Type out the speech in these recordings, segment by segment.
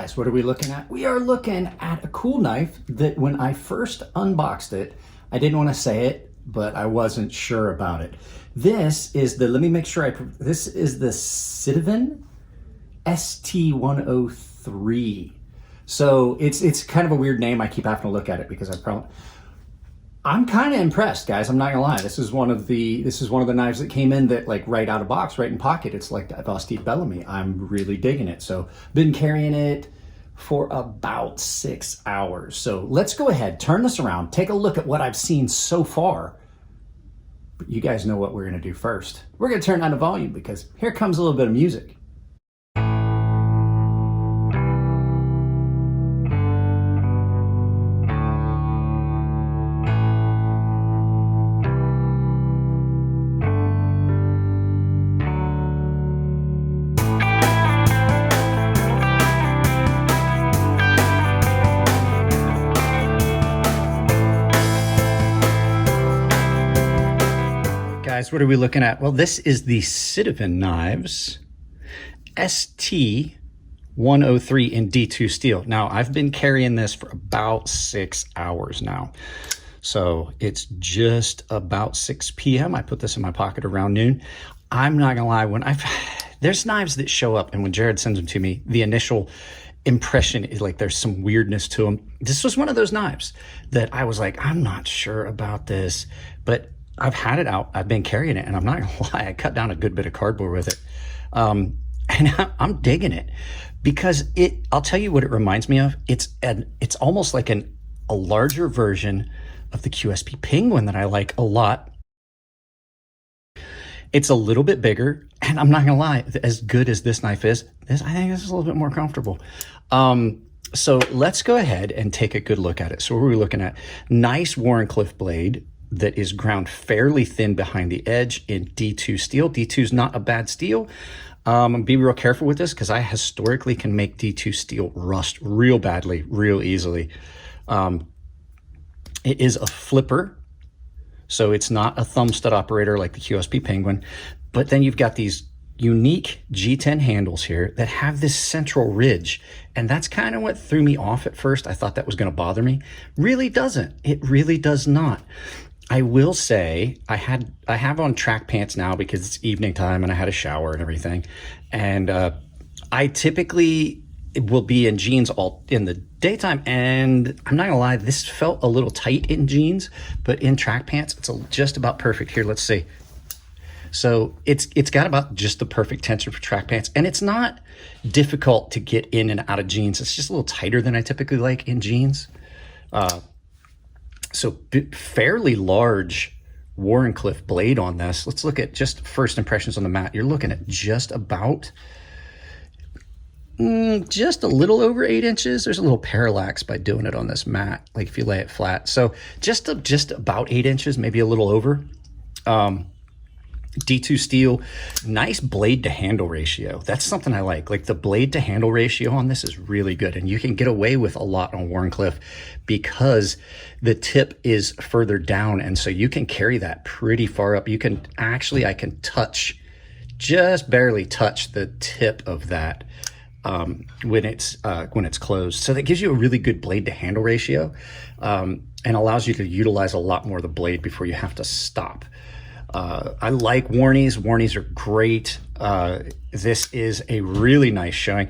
Guys, what are we looking at? We are looking at a cool knife that when I first unboxed it, I didn't want to say it, but I wasn't sure about it. This is the, let me make sure this is the Sitivien ST103. So it's kind of a weird name. I keep having to look at it because I'm kind of impressed, guys. I'm not gonna lie. This is one of the knives that came in that like right out of box, right in pocket. It's like a Steve Bellamy. I'm really digging it. So been carrying it for about 6 hours. So let's go ahead, turn this around, take a look at what I've seen so far. But you guys know what we're gonna do first. We're gonna turn down the volume because here comes a little bit of music. Guys, what are we looking at? Well, this is the Sitivien knives ST103 in D2 steel. Now, I've been carrying this for about 6 hours now. So it's just about 6 p.m. I put this in my pocket around noon. I'm not gonna lie, there's knives that show up and when Jared sends them to me, the initial impression is like there's some weirdness to them. This was one of those knives that I was like, I'm not sure about this, but I've had it out, I've been carrying it, and I'm not gonna lie, I cut down a good bit of cardboard with it. And I'm digging it because I'll tell you what it reminds me of. It's almost like a larger version of the QSP Penguin that I like a lot. It's a little bit bigger, and I'm not gonna lie, as good as this knife is, I think this is a little bit more comfortable. So let's go ahead and take a good look at it. So what are we looking at? Nice Wharncliffe blade that is ground fairly thin behind the edge in D2 steel. D2 is not a bad steel. Be real careful with this because I historically can make D2 steel rust real badly, real easily. It is a flipper, so it's not a thumb stud operator like the QSP Penguin, but then you've got these unique G10 handles here that have this central ridge, and that's kind of what threw me off at first. I thought that was going to bother me. Really doesn't. It really does not. I will say I have on track pants now because it's evening time and I had a shower and everything. And I typically will be in jeans all in the daytime. And I'm not gonna lie, this felt a little tight in jeans, but in track pants, it's just about perfect. Here, let's see. So it's got about just the perfect tension for track pants. And it's not difficult to get in and out of jeans. It's just a little tighter than I typically like in jeans. So fairly large Wharncliffe blade on this. Let's look at just first impressions on the mat. You're looking at just about, just a little over 8 inches. There's a little parallax by doing it on this mat, like if you lay it flat. So just about 8 inches, maybe a little over. D2 steel, nice blade to handle ratio. That's something I like the blade to handle ratio on this is really good, and you can get away with a lot on Wharncliffe because the tip is further down, and so you can carry that pretty far up. You can actually, I can just barely touch the tip of that when it's closed. So that gives you a really good blade to handle ratio and allows you to utilize a lot more of the blade before you have to stop. I like Wharnies. Wharnies are great. This is a really nice showing.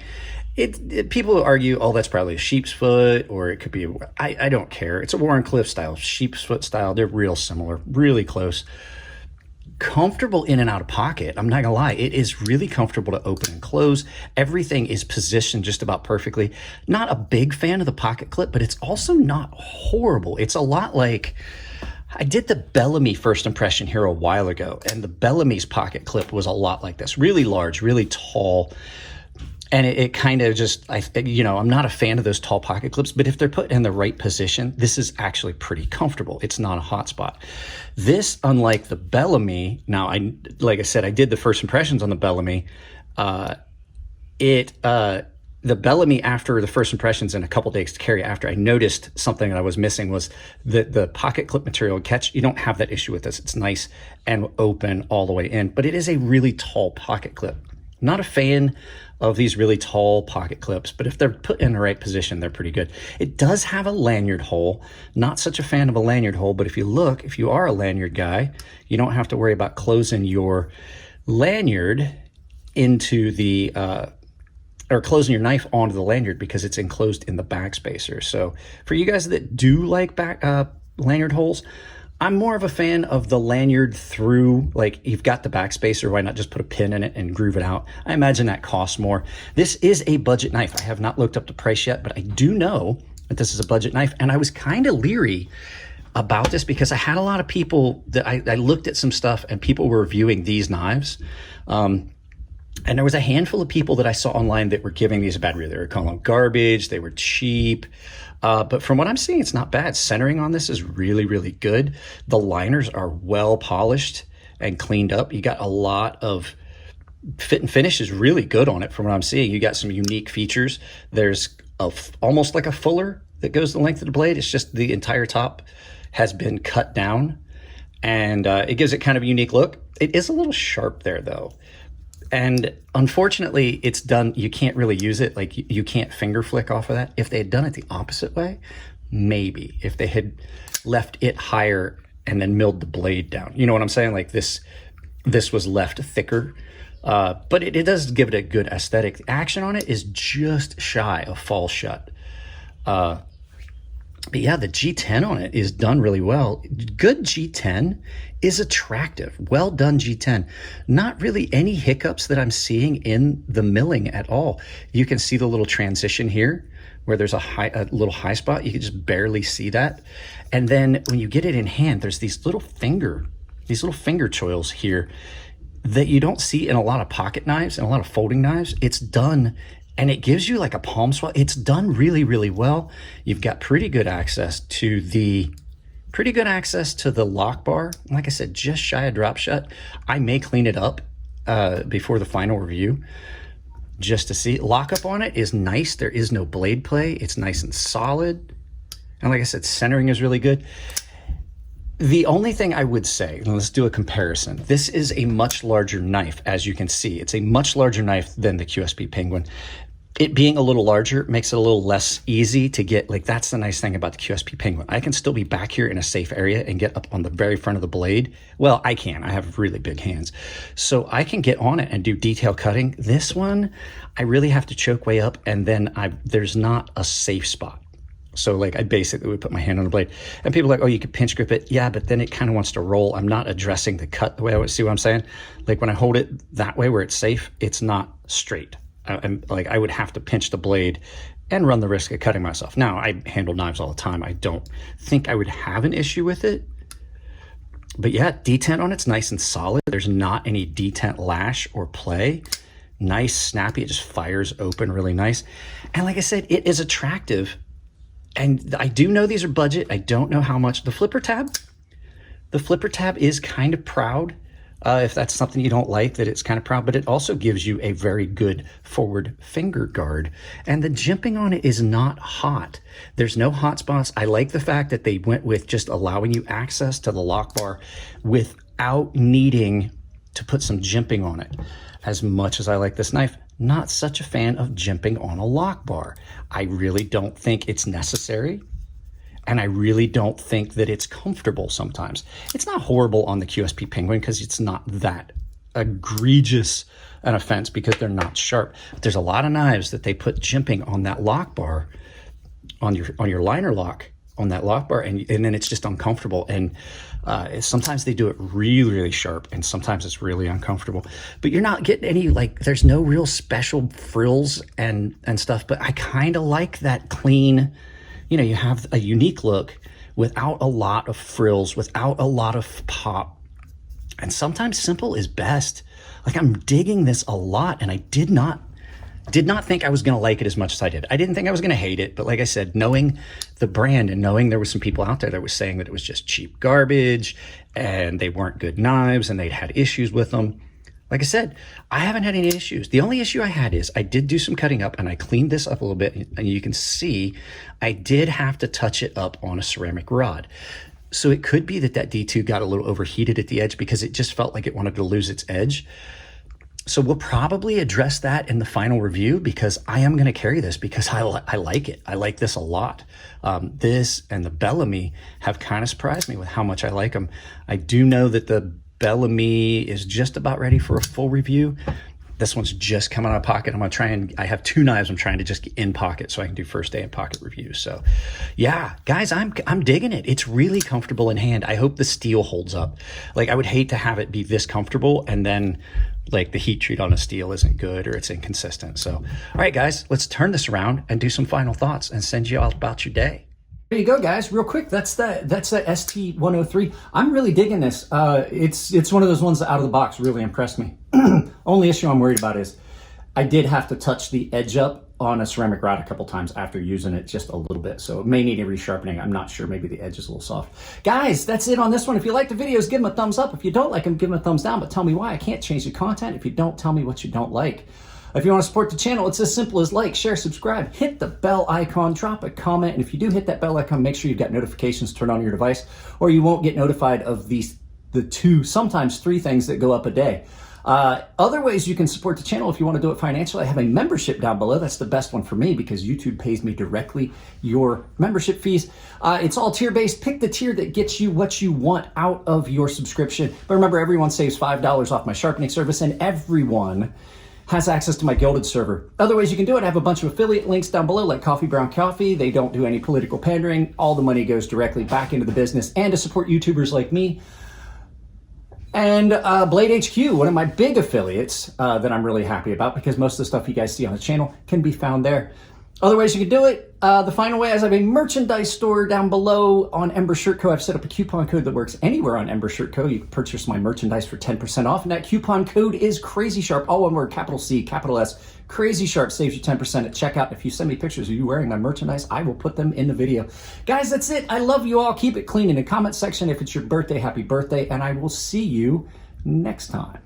People argue, oh, that's probably a sheep's foot, or it could be, I don't care. It's a Wharncliffe style, sheep's foot style. They're real similar, really close. Comfortable in and out of pocket. I'm not gonna lie, it is really comfortable to open and close. Everything is positioned just about perfectly. Not a big fan of the pocket clip, but it's also not horrible. It's a lot like, I did the Bellamy first impression here a while ago, and the Bellamy's pocket clip was a lot like this. Really large, really tall. And it kind of just, I'm not a fan of those tall pocket clips, but if they're put in the right position, this is actually pretty comfortable. It's not a hot spot. This, unlike the Bellamy, now, like I said, I did the first impressions on the Bellamy. The Bellamy, after the first impressions and a couple days to carry after, I noticed something that I was missing was the pocket clip material catch. You don't have that issue with this. It's nice and open all the way in, but it is a really tall pocket clip. Not a fan of these really tall pocket clips, but if they're put in the right position, they're pretty good. It does have a lanyard hole. Not such a fan of a lanyard hole, but if you look, if you are a lanyard guy, you don't have to worry about closing your lanyard into the, or closing your knife onto the lanyard because it's enclosed in the backspacer. So for you guys that do like lanyard holes, I'm more of a fan of the lanyard through, like you've got the backspacer, why not just put a pin in it and groove it out? I imagine that costs more. This is a budget knife. I have not looked up the price yet, but I do know that this is a budget knife. And I was kind of leery about this because I had a lot of people that I looked at some stuff and people were reviewing these knives. And there was a handful of people that I saw online that were giving these a bad review. They were calling them garbage. They were cheap. But from what I'm seeing, it's not bad. Centering on this is really, really good. The liners are well polished and cleaned up. You got a lot of fit and finish is really good on it from what I'm seeing. You got some unique features. There's almost like a fuller that goes the length of the blade. It's just the entire top has been cut down and it gives it kind of a unique look. It is a little sharp there though. And unfortunately, it's done, you can't really use it. Like you can't finger flick off of that. If they had done it the opposite way, maybe. If they had left it higher and then milled the blade down. You know what I'm saying? Like this was left thicker. But it does give it a good aesthetic. The action on it is just shy of fall shut. But yeah, the G10 on it is done really well. Good G10 is attractive. Well done G10. Not really any hiccups that I'm seeing in the milling at all. You can see the little transition here where there's a little high spot. You can just barely see that. And then when you get it in hand, there's these little finger choils here that you don't see in a lot of pocket knives and a lot of folding knives. It's done and it gives you like a palm swell. It's done really, really well. You've got pretty good access to the lock bar. Like I said, just shy of drop shut. I may clean it up before the final review just to see. Lockup on it is nice. There is no blade play. It's nice and solid. And like I said, centering is really good. The only thing I would say, and let's do a comparison. This is a much larger knife, as you can see. It's a much larger knife than the QSP Penguin. It being a little larger makes it a little less easy to get, like that's the nice thing about the QSP Penguin. I can still be back here in a safe area and get up on the very front of the blade. Well, I have really big hands. So I can get on it and do detail cutting. This one, I really have to choke way up and then there's not a safe spot. So like I basically would put my hand on the blade and people are like, oh, you could pinch grip it. Yeah, but then it kind of wants to roll. I'm not addressing the cut the way I would see what I'm saying. Like when I hold it that way where it's safe, it's not straight. I would have to pinch the blade and run the risk of cutting myself. Now, I handle knives all the time. I don't think I would have an issue with it. But yeah, detent on it's nice and solid. There's not any detent lash or play. Nice, snappy. It just fires open really nice. And like I said, it is attractive. And I do know these are budget. I don't know how much. The flipper tab is kind of proud. If that's something you don't like, that it's kind of proud, but it also gives you a very good forward finger guard. And the jimping on it is not hot. There's no hot spots. I like the fact that they went with just allowing you access to the lock bar without needing to put some jimping on it. As much as I like this knife, not such a fan of jimping on a lock bar. I really don't think it's necessary. And I really don't think that it's comfortable sometimes. It's not horrible on the QSP Penguin because it's not that egregious an offense because they're not sharp. But there's a lot of knives that they put jimping on that lock bar, on your liner lock, on that lock bar, and then it's just uncomfortable. And sometimes they do it really, really sharp, and sometimes it's really uncomfortable. But you're not getting any, like, there's no real special frills and stuff, but I kind of like that clean, you have a unique look without a lot of frills, without a lot of pop. And sometimes simple is best. Like I'm digging this a lot, and I did not think I was going to like it as much as I did. I didn't think I was going to hate it, but like I said, knowing the brand and knowing there was some people out there that was saying that it was just cheap garbage and they weren't good knives and they'd had issues with them. Like I said, I haven't had any issues. The only issue I had is I did do some cutting up and I cleaned this up a little bit, and you can see I did have to touch it up on a ceramic rod. So it could be that D2 got a little overheated at the edge because it just felt like it wanted to lose its edge. So we'll probably address that in the final review, because I am going to carry this because I like it. I like this a lot. This and the Bellamy have kind of surprised me with how much I like them. I do know that the Bellamy is just about ready for a full review. This one's just coming out of pocket. I'm going to try and, I have 2 knives I'm trying to just get in pocket so I can do first day in pocket reviews. So yeah, guys, I'm digging it. It's really comfortable in hand. I hope the steel holds up. Like, I would hate to have it be this comfortable and then like the heat treat on a steel isn't good or it's inconsistent. So, all right, guys, let's turn this around and do some final thoughts and send you all about your day. There you go, guys. Real quick, that's the ST103. I'm really digging this. It's one of those ones that out of the box really impressed me. Only issue I'm worried about is I did have to touch the edge up on a ceramic rod a couple times after using it just a little bit, so it may need a resharpening. I'm not sure. Maybe the edge is a little soft. Guys, that's it on this one. If you like the videos, give them a thumbs up. If you don't like them, give them a thumbs down, but tell me why. I can't change the content if you don't tell me what you don't like. If you want to support the channel, it's as simple as like, share, subscribe, hit the bell icon, drop a comment, and if you do hit that bell icon, make sure you've got notifications turned on your device, or you won't get notified of the 2, sometimes 3 things that go up a day. Other ways you can support the channel if you want to do it financially, I have a membership down below. That's the best one for me because YouTube pays me directly your membership fees. It's all tier-based. Pick the tier that gets you what you want out of your subscription. But remember, everyone saves $5 off my sharpening service, and everyone has access to my Gilded server. Other ways you can do it, I have a bunch of affiliate links down below, like Coffee Brown Coffee. They don't do any political pandering. All the money goes directly back into the business and to support YouTubers like me. And Blade HQ, one of my big affiliates that I'm really happy about, because most of the stuff you guys see on the channel can be found there. Other ways you can do it, the final way is I have a merchandise store down below on Ember Shirt Co. I've set up a coupon code that works anywhere on Ember Shirt Co. You can purchase my merchandise for 10% off, and that coupon code is CrazySharp, all one word, capital C, capital S. CrazySharp saves you 10% at checkout. If you send me pictures of you wearing my merchandise, I will put them in the video. Guys, that's it. I love you all. Keep it clean in the comment section. If it's your birthday, happy birthday, and I will see you next time.